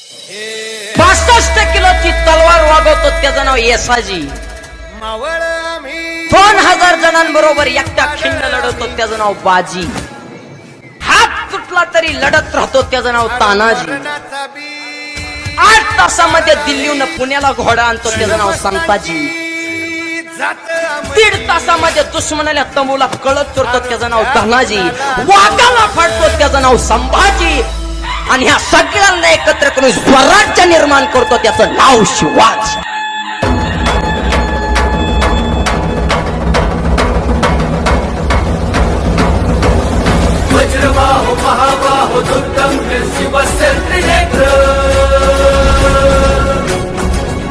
65 किलोची तलवार वागवतो त्याचं नाव येसाजी. 2000 जणांबरोबर एकटा खिंड लढवतो त्याचं नाव बाजी. हात तुटला तरी लढत राहतो त्याचं नाव तानाजी. 8 तासामध्ये दिल्लीहून पुण्याला घोडा आणतो त्याचं नाव संताजी. 1.5 तासामध्ये दुश्मनाला तंबूला कळत चोरतो त्याचं नाव धनाजी. वाघाला फाडतो त्याचं नाव संभाजी. आणि ह्या सगळ्यांना एकत्र करून स्वराज्य निर्माण करतो त्याचं नाव शिवाजी. वज्रबाहो महाबाहो दुर्गम शिवस्य त्रिनेत्र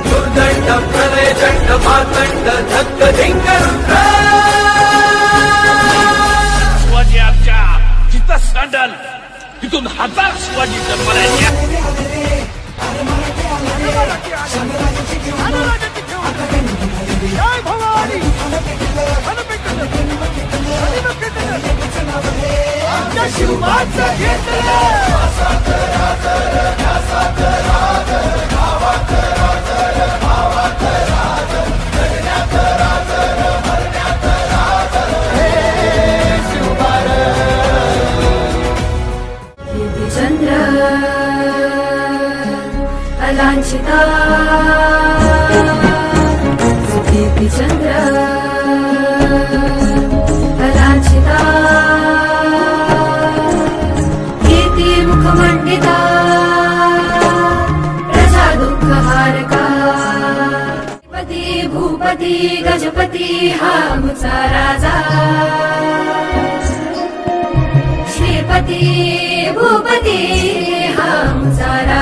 दुर्दंड प्रलय दंड मातंड धक्क धिंग रुद्र. शिवाजी आमच्या जिथं सांडल तिथून 1000 शिवाजी जन्माला. चंद्र अलांछिता कीर्ति चंद्र अलांछिता कीर्ति मुखमंडिता प्रजा दुःखहारका. पती भूपती गजपती हा आमचा राजा. श्रीपती भूपती हा आमचा राजा.